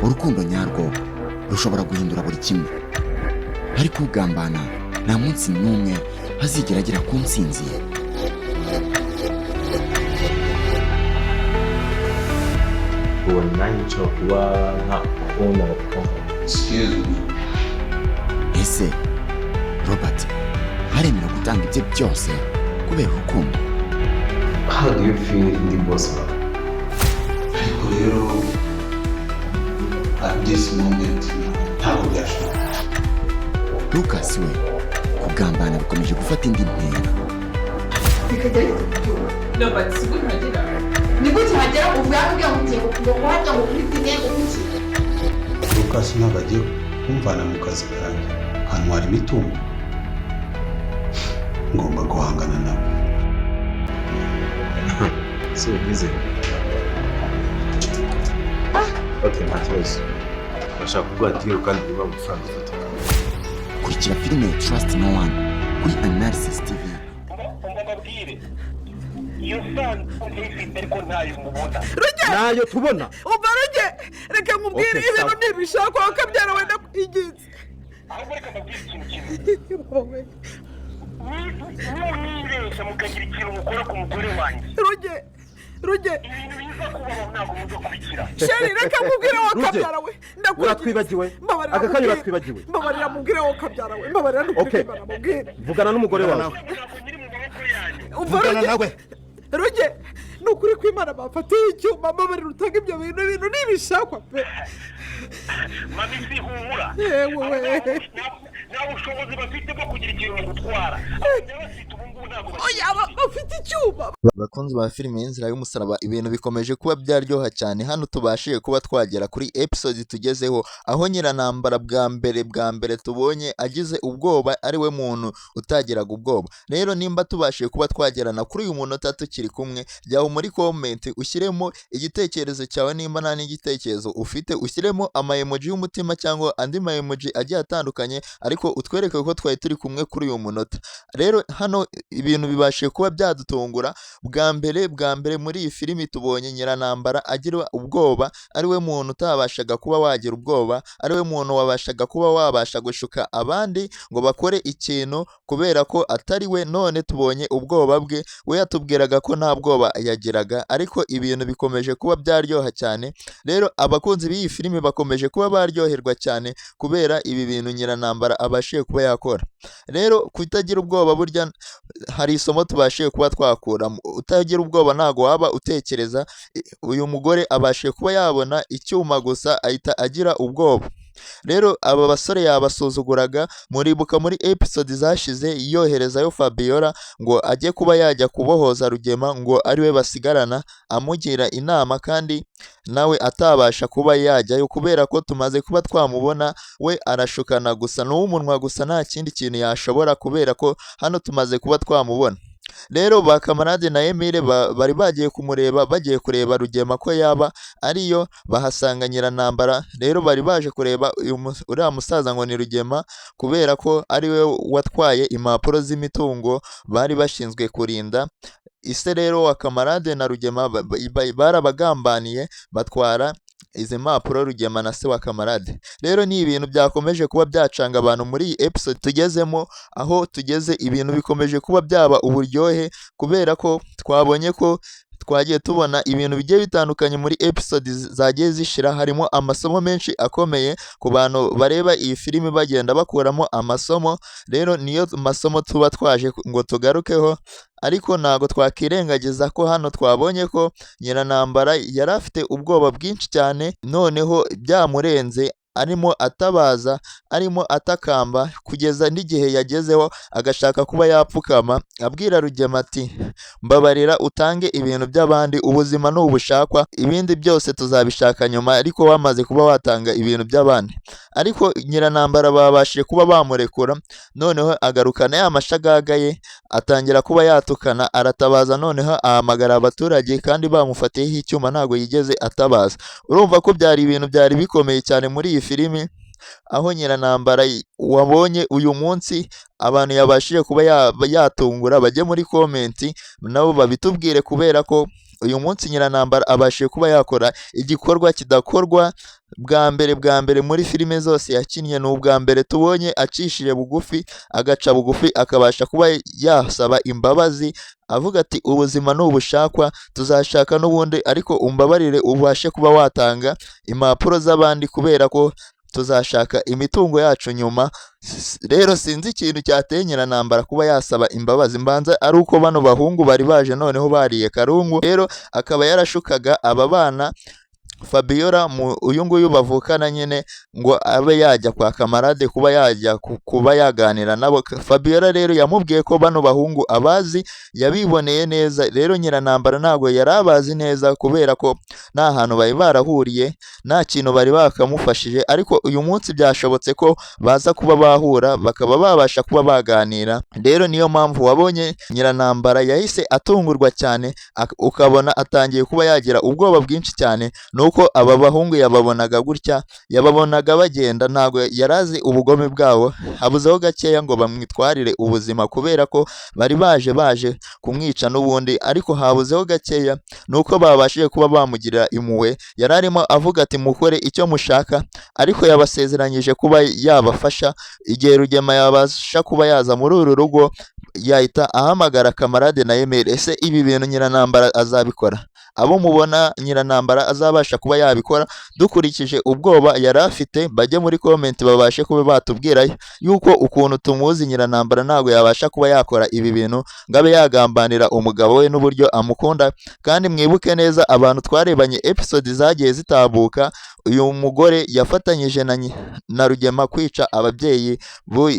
urukundo nyarwo rushobora guhindura buri kimwe, ariko ugambana nta munsi n'umwe azigera agera ku ntsinzi ye. ubona nanjye nshobora kuba nta kubona Ese Robert aremera gutanga ibye byose kubera urukundo? how do you feel in the boss wawe? ariko rero at this moment ntabwo byashoboka. Lucas we kugambana bikomeje gufata indi ntera. Robert, si gute hagera? Ni gute hagera ubwabyo mugiye kugonga ngo kwitine ukuki? Lucas ntabwo agiye kumvana mu kazi kanjye hantwara imitungo, ngomba guhangana nawe. si ubizi okay nta kibazo bashaka kuguha deal kandi biba amafaranga ufatika. Kurikira filime Trust No One kuri Analysis TV. mbabwire iyo sanzu ntayifite ariko ntayo mubona. nayo tubona Umva Ruge, reka nkubwire Okay, ibintu sawa. ntibishakwa wakabyara wenda kwigiza. ahubwo reka mbabwire ikintu kimwe, mwibeshya mukagira ikintu mukora ku mugore wanjye, Ruge, ibintu biza kubaho ntabwo muza kubikira. sheri reka nkubwire wakabyara we. uratwibagiwe aka kanya uratwibagiwe. Mbabarira mubwire wakabyara we. Mbabarira Okay. n'ukuri mubwire. vugana n'umugore wawe. ntabwo nyiri mu maboko yanyu. Umva Ruge, Ruge, nukuri kw'Imana bafatiye icyuma, mbabarira utange ibyo bintu ntibishakwa pe. mami sihumura, Yewe nta bushobozi bafite bwo kugira ikintu bagutwara. abafite ubu ngubu ntabwo oya bafite icyuma. Bakunzi ba filime y'inzira y'umusaraba, ibintu bikomeje kuba byaryoha cyane. Hano tubashije kuba twagera kuri episode tugezeho, aho Nyirantambara bwa mbere tubonye agize ubwoba, ari we muntu utagiraga ubwoba. Rero nimba tubashije kuba twagerana kuri uyu munota tukiri kumwe, jyaho muri comment ushyiremo igitekerezo cyawe, nimba nta n'igitekerezo ufite ushyiremo ama emoji y'umutima cyangwa andi ma emoji agiye atandukanye, ariko utwereke ko twari turi kumwe kuri uyu munota. Rero hano ibintu bibashije kuba byadutungura. Bwa mbere muri iyi filimi tubonye Nyirantambara agira ubwoba, ari we muntu utabashaga kuba wagira ubwoba, ari we muntu wabashaga kuba wabasha gushuka abandi ngo bakore ikintu kubera ko atari we. None tubonye ubwoba bwe, we yatubwiraga ko nta bwoba yagiraga, ariko ibintu bikomeje kuba byaryoha cyane. Rero abakunzi b'iyi filimi bakomeje kuba baryoherwa cyane kubera ibi bintu Nyirantambara abashije kuba yakora. Rero kutagira ubwoba burya hari isomo tubashije kuba twakuramo. Utagira ubwoba ntago waba utekereza. Uyu mugore abashije kuba yabona icyuma gusa ahita agira ubwoba. Rero aba basore yabasuzuguraga, muribuka muri episode zashize yoherezayo Fabiola ngo ajye kuba yajya kubohoza Rugema ngo ari we basigarana, amugira inama kandi nawe atabasha kuba yajyayo kubera ko tumaze kuba twamubona we arashukana gusa n'umunwa gusa, nta kindi kintu yashobora kubera ko hano tumaze kuba twamubona. Rero ba Kamarade na Emile bari bagiye kumureba, bagiye kureba Rugema ko yaba ariyo, bahasanga Nyirantambara. Rero bari baje kureba uriya musaza ngo ni Rugema kubera ko ari we watwaye impapuro z'imitungo bari bashinzwe kurinda. Ise rero wa Kamarade na Rugema barabagambaniye batwara izi mpapuro Rugema na se wa Kamarade. Rero ni ibintu byakomeje kuba byacanga abantu muri iyi episode tugezemo. Aho tugeze ibintu bikomeje kuba byaba uburyohe kubera ko twabonye ko twagiye tubona ibintu bigiye bitandukanye muri episode zagiye zishira. Harimo amasomo menshi akomeye ku bantu bareba iyi filimi, bagenda bakuramo amasomo. Rero niyo masomo tuba twaje ngo tugarukeho, ariko ntago twakirengagiza ko hano twabonye ko Nyirantambara yari afite ubwoba bwinshi cyane, noneho byamurenze arimo atabaza, arimo atakamba, kugeza n'igihe yagezeho agashaka kuba yapfukama abwira Rugema ati mbabarira utange ibintu by'abandi, ubuzima ni ubushakwa, ibindi byose tuzabishaka nyuma, ariko wamaze kuba watanga ibintu by'abandi. Ariko Nyirantambara babashije kuba bamurekura, noneho agarukana ya mashagaga ye, atangira kuba yatukana, aratabaza, noneho ahamagara abaturage kandi bamufatiyeho icyuma, ntago yigeze atabaza. Urumva ko byari ibintu byari bikomeye cyane muri iyi filimi, aho Nyirantambara wabonye uyu munsi abantu yabashije kuba yatungura. Bajye muri comment nabo babitubwire kubera ko uyu munsi Nyiranambara abashije kuba yakora igikorwa kidakorwa bwa mbere muri filime zose yakinnye. Ni ubwa mbere tubonye acishije bugufi, agaca bugufi, akabasha kuba yasaba imbabazi avuga ati ubuzima nubushakwa tuzashaka n'ubundi, ariko umbabarire ubashe kuba watanga impapuro z'abandi kubera ko tuzashaka imitungo yacu nyuma. Rero sinzi ikintu cyateye Nyiranambara kuba yasaba imbabazi, mbanza ari uko bano bahungu bari baje noneho bariye karungu. Rero akaba yarashukaga aba bana Fabiola uyu nguyu bavukana nyine ngo abe yajya kwa kamarade kuba yajya kuba yaganira nabo. Fabiola rero yamubwiye ko bano bahungu abazi, yabiboneye neza. Rero Nyiranambara ntabwo yari abazi neza kubera ko nta hantu bari barahuriye, nta kintu bari bakamufashije, ariko uyu munsi byashobotse ko baza kuba bahura bakaba babasha kuba baganira. Rero niyo mpamvu wabonye Nyiranambara yahise atungurwa cyane, ukabona atangiye kuba yagira ubwoba bwinshi cyane. Nuko aba bahungu yababonaga gutya, yababonaga bagenda, ntabwo yarazi ubugome bwabo. Habuzeho gakeya ngo bamwitwarire ubuzima kubera ko bari baje kumwica n'ubundi, ariko habuzeho gakeya nuko babashije kuba bamugirira impuhwe. Yari arimo avuga ati mukore icyo mushaka, ariko yabasezeranyije kuba yabafasha igihe Rugema yabasha kuba yaza muri uru rugo, yahita ahamagara kamarade na Emile. Ese ibi bintu Nyiranambara azabikora? Abo mubona Nyiranambara azabasha kuba yabikora dukurikije ubwoba yari afite? Bajye muri comment babashe kuba batubwira yuko ukuntu tumuzi Nyiranambara ntabwo yabasha kuba yakora ibi bintu ngabe yagambanira umugabo we n'uburyo amukunda. Kandi mwibuke neza abantu twarebanye episode zagiye zitambuka, uyu mugore yafatanyije na Rugema kwica ababyeyi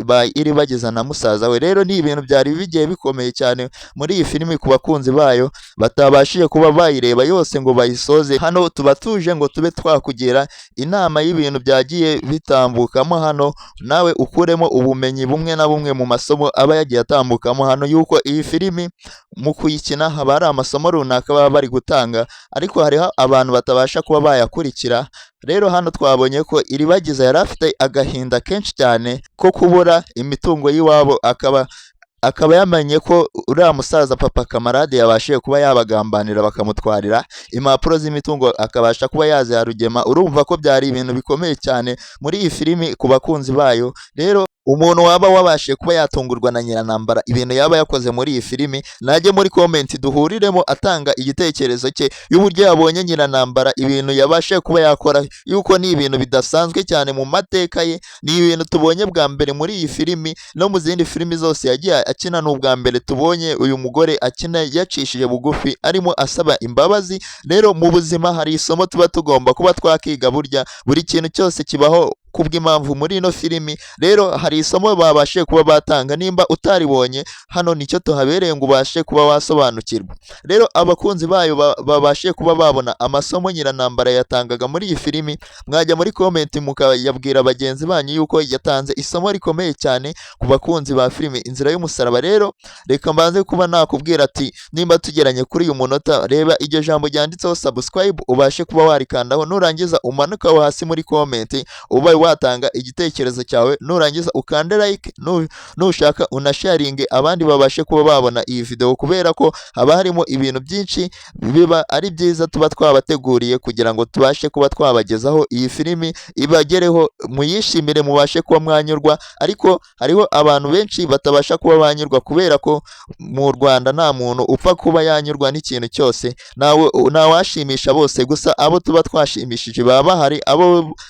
ba Iribagiza na musaza we. Rero ni ibintu byari bigiye bikomeye cyane muri iyi filimi ku bakunzi bayo batabashije kuba bayireba yose ngo bayisoze. Hano tuba tuje ngo tube twakugira inama y'ibintu byagiye bitambukamo hano, nawe ukuremo ubumenyi bumwe na bumwe mu masomo aba yagiye atambukamo hano, yuko iyi filimi mu kuyikina haba hari amasomo runaka baba bari gutanga, ariko hariho abantu batabasha kuba bayakurikira. Rero hano twabonye ko Iribagiza yari afite agahinda kenshi cyane ko kubura imitungo y'iwabo, akaba yamenye ko uriya musaza papa kamarade yabashije kuba yabagambanira bakamutwarira impapuro z'imitungo, akabasha kuba yaziha Rugema. Urumva ko byari ibintu bikomeye cyane muri iyi filimi ku bakunzi bayo. Rero umuntu waba wabashije kuba yatungurwa na Nyiranambara ibintu yaba yakoze muri iyi filimi, najye muri comment duhuriremo atanga igitekerezo cye y'uburyo yabonye Nyiranambara ibintu yabashije kuba yakora, yuko ni ibintu bidasanzwe cyane mu mateka ye. Ni ibintu tubonye bwa mbere muri iyi filimi, no mu zindi filimi zose yagiye akina ni ubwa mbere tubonye uyu mugore akina yacishije bugufi arimo asaba imbabazi. Rero mu buzima hari isomo tuba tugomba kuba twakiga, burya buri kintu cyose kibaho kubw'impamvu muri ino filimi. Rero hari isomo babashije kuba batanga, nimba utaribonye hano nicyo tuhabereye ngo ubashe kuba wasobanukirwa. Rero abakunzi bayo babashe kuba babona amasomo Nyiranambara yatangaga muri iyi filimi, mwajya muri comment mukayabwira bagenzi banyu yuko yatanze isomo rikomeye cyane ku bakunzi ba filimi Inzira y'Umusaraba. Rero reka mbanze kuba nakubwira ati nimba tugeranye kuri uyu munota, reba iryo jambo ryanditseho subscribe ubashe kuba warikandaho, nurangiza umanuka aho hasi muri comment ubaye watanga igitekerezo cyawe, nurangiza ukande like, nushaka unasharinge abandi babashe kuba babona iyi video, kubera ko haba harimo ibintu byinshi biba ari byiza tuba twabateguriye kugira ngo tubashe kuba twabagezaho iyi filimi ibagereho, muyishimire mubashe kuba mwanyurwa. Ariko hariho abantu benshi batabasha kuba banyurwa kubera ko mu Rwanda nta muntu upfa kuba yanyurwa n'ikintu cyose, ntawashimisha bose, gusa abo tuba twashimishije baba bahari,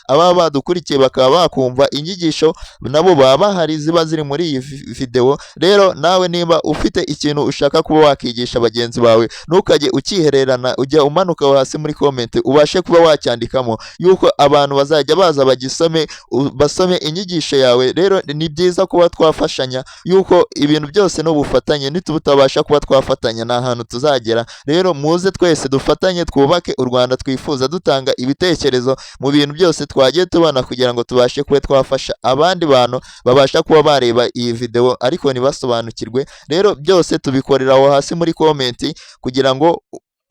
ababa badukurikiye bakaba bakumva inyigisho nabo baba bahari ziba ziri muri iyi video. Rero nawe niba ufite ikintu ushaka kuba wakigisha bagenzi bawe, ntukajye ukihererana, ujya umanuka hasi muri comment ubashe kuba wacyandikamo yuko abantu bazajya baza bagisome, basome inyigisho yawe. Rero ni byiza kuba twafashanya, yuko ibintu byose n'ubufatanye, nitutabasha kuba twafatanya nta hantu tuzagera. Rero muze twese dufatanye twubake u Rwanda twifuza, dutanga ibitekerezo mu bintu byose twagiye tubona kugira ngo tubashe kuba twafasha abandi bantu babasha kuba bareba iyi video ariko ntibasobanukirwe. Rero byose tubikorera aho hasi muri comment kugira ngo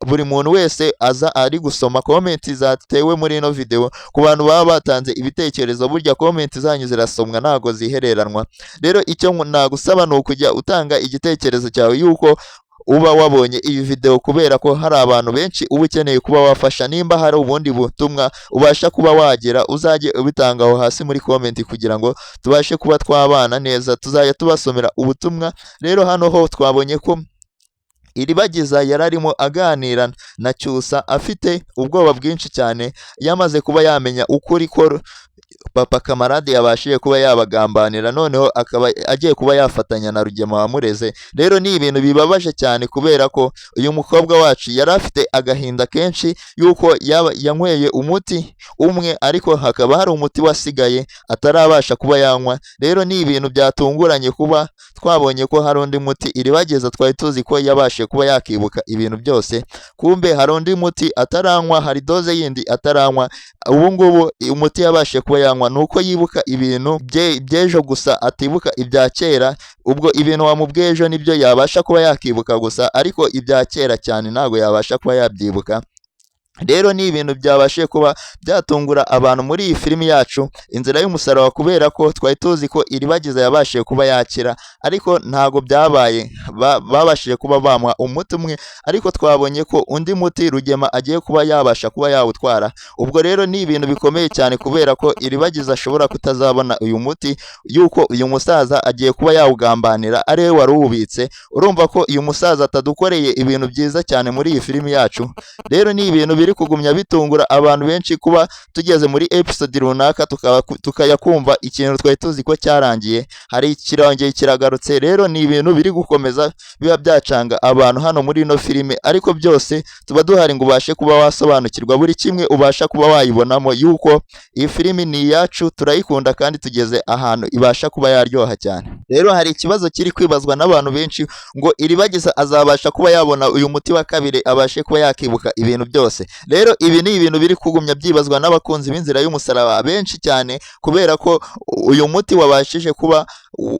buri muntu wese aza ari gusoma comment zatewe muri ino video. Ku bantu baba batanze ibitekerezo, burya comment zanyu zirasomwa ntago zihereranwa. Rero icyo nagusaba ni ukujya utanga igitekerezo cyawe yuko uba wabonye iyi video, kubera ko hari abantu benshi uba ukeneye kuba wafasha. Nimba hari ubundi butumwa ubasha kuba wagira, uzajye ubitanga aho hasi muri comment kugira ngo tubashe kuba twabana neza, tuzajya tubasomera ubutumwa. Rero hano ho twabonye ko Iribagiza yararimo aganira na Cyusa afite ubwoba bwinshi cyane, yamaze kuba yamenya ukuri ko Papa Kamarade yabashije kuba yabagambanira, noneho akaba agiye kuba yafatanya na Rugema wamureze. Rero ni ibintu bibabaje cyane, kubera ko uyu mukobwa wacu yari afite agahinda kenshi yuko yanyweye umuti umwe, ariko hakaba hari umuti wasigaye atarabasha kuba yanywa. Rero ni ibintu byatunguranye kuba twabonye ko hari undi muti Iribagiza twari tuzi ko yabashije kuba yakibuka ibintu byose, kumbe hari undi muti ataranywa, hari doze yindi ataranywa. Ubu ngubu umuti yabashije kuba yanywa nuko yibuka ibintu by'ejo gusa, atibuka ibya kera. Ubwo ibintu wamubwiye ejo nibyo yabasha kuba yakibuka gusa, ariko ibya kera cyane ntabwo yabasha kuba yabyibuka. Rero ni ibintu byabashije kuba byatungura abantu muri iyi filimi yacu Inzira y'Umusaraba, kubera ko twari tuzi ko Iribagiza yabashije kuba yakira, ariko ntago byabaye. Babashije kuba bamuha umuti umwe, ariko twabonye ko undi muti Rugema agiye kuba yabasha kuba yawutwara. Ubwo rero ni ibintu bikomeye cyane, kubera ko Iribagiza ashobora kutazabona uyu muti, yuko uyu musaza agiye kuba yawugambanira ari we wari uwubitse. Urumva ko uyu musaza atadukoreye ibintu byiza cyane muri iyi filimi yacu. Rero ni ibintu biri kugumya bitungura abantu benshi, kuba tugeze muri episode runaka tukaya kumva ikintu twari tuzi ko cyarangiye hari ikirangeye kiragarutse. Rero ni ibintu biri gukomeza biba byacanga abantu hano muri ino filime, ariko byose tuba duhari ngo ubashe kuba wasobanukirwa buri kimwe, ubasha kuba wayibonamo yuko iyi filimi ni iyacu, turayikunda kandi tugeze ahantu ibasha kuba yaryoha cyane. Rero hari ikibazo kiri kwibazwa n'abantu benshi, ngo Iribagiza azabasha kuba yabona uyu muti wa kabiri abashe kuba yakibuka ibintu byose. Rero ibi ni ibintu biri kugumya byibazwa n'abakunzi b'Inzira y'Umusaraba benshi cyane, kubera ko uyu muti wabashije kuba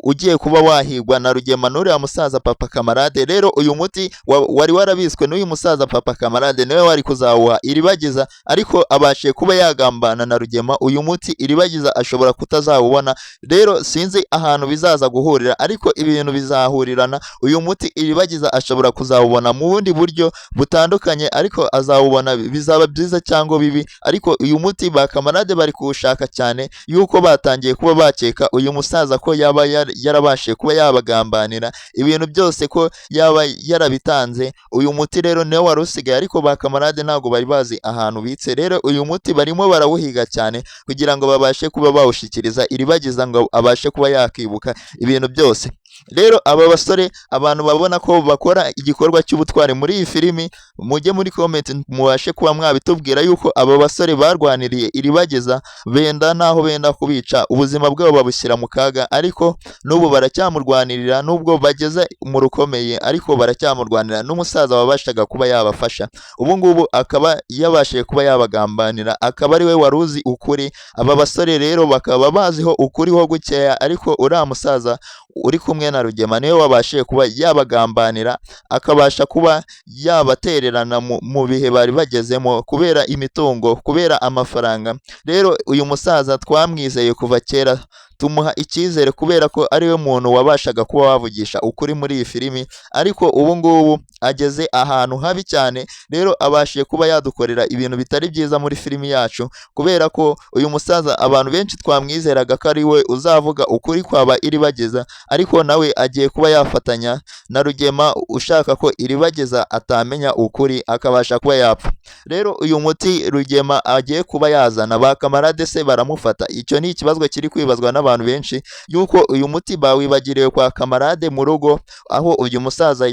ugiye kuba wahigwa na Rugema n'uriya musaza Papa Kamarade. Rero uyu muti wari warabiswe n'uyu musaza Papa Kamarade, niwe wari kuzawuha Iribagiza, ariko abashije kuba yagambana na Rugema. Uyu muti Iribagiza ashobora kutazawubona. Rero sinzi ahantu bizaza guhurira, ariko ibintu bizahurirana. Uyu muti Iribagiza ashobora kuzawubona mu bundi buryo butandukanye, ariko azawubona bizaba byiza cyangwa bibi. Ariko uyu muti ba Kamarade bari kuwushaka cyane, yuko batangiye kuba bakeka uyu musaza ko yaba yarabashije kuba yabagambanira ibintu byose, ko yaba yarabitanze. Uyu muti rero niwe wari usigaye, ariko ba Kamarade ntabwo bari bazi ahantu bitse. Rero uyu muti barimo barawuhiga cyane kugira ngo babashe kuba bawushikiriza Iribagiza ngo abashe kuba yakibuka ibintu byose. Rero aba basore, abantu babona ko bakora igikorwa cy'ubutwari muri iyi filimi, mujye muri comment mubashe kuba mwabitubwira yuko aba basore barwaniriye Iribagiza, benda naho benda kubica, ubuzima bwabo babushyira mu kaga, ariko n'ubu baracyamurwanirira. Nubwo bageze mu rukomeye, ariko baracyamurwanira. N'umusaza wabashaga kuba yabafasha, ubu ngubu akaba yabashije kuba yabagambanira, akaba ari we wari uzi ukuri. Aba basore rero bakaba baziho ukuri ho gukeya, ariko uriya musaza uri kumwe na Rugema niwe wabashije kuba yabagambanira, akabasha kuba yabatererana mu bihe bari bagezemo, kubera imitungo, kubera amafaranga. Rero uyu musaza twamwizeye kuva kera, tumuha icyizere kubera ko ari we muntu wabashaga kuba wavugisha ukuri muri iyi filimi, ariko ubu ngubu ageze ahantu habi cyane. Rero abashije kuba yadukorera ibintu bitari byiza muri filimi yacu, kubera ko uyu musaza abantu benshi twamwizeraga ko ari we uzavuga ukuri kwaba Iribagiza, ariko nawe agiye kuba yafatanya na Rugema ushaka ko Iribagiza atamenya ukuri, akabasha kuba yapfa. Rero uyu muti Rugema agiye kuba yazana, ba Kamarade se baramufata? Icyo ni ikibazo kiri kwibazwa n'abantu benshi, yuko uyu muti bawibagiriwe kwa Kamarade mu rugo aho uyu musaza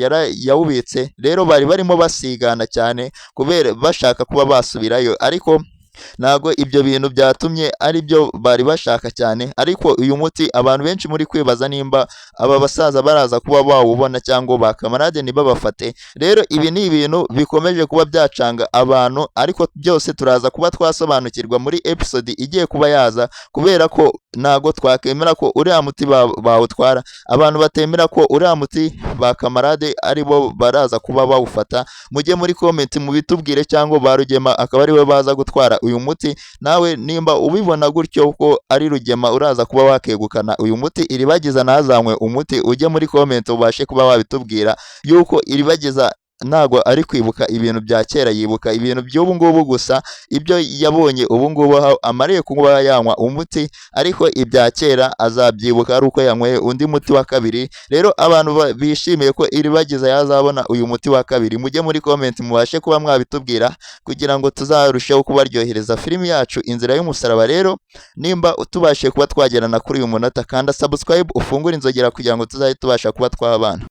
yawubitse. Rero bari barimo basigana cyane kubera bashaka kuba basubirayo, ariko ntago ibyo bintu byatumye ari byo bari bashaka cyane. Ariko uyu muti abantu benshi muri kwibaza nimba aba basaza baraza kuba bawubona cyangwa ba Kamarade ntibabafate. Rero ibi ni ibintu bikomeje kuba byacanga abantu, ariko byose turaza kuba twasobanukirwa muri episode igiye kuba yaza, kubera ko ntago twakemera ko uriya muti bawutwara. Abantu batemera ko uriya muti ba Kamarade ari bo baraza kuba bawufata, mujye muri comment mubitubwire, cyangwa ba Rugema akaba ari we baza gutwara uyu muti. Nawe nimba ubibona gutyo ko ari Rugema uraza kuba wakegukana uyu muti, Iribagiza nazanywe umuti, ujye muri comment ubashe kuba wabitubwira yuko Iribagiza ntago ari kwibuka ibintu bya kera, yibuka ibintu by'ubu ngubu gusa, ibyo yabonye ubu ngubu amariye kuba yanywa umuti, ariko ibya kera azabyibuka ari uko yanyweye undi muti wa kabiri. Rero abantu bishimiye ko Iribagiza yazabona uyu muti wa kabiri, mujye muri comment mubashe kuba mwabitubwira kugira ngo tuzarusheho kubaryohereza filimi yacu Inzira y'Umusaraba. Rero nimba tubashe kuba twagerana kuri uyu munota, kanda subscribe ufungure inzogera kugira ngo tuzabe tubasha kuba twabana.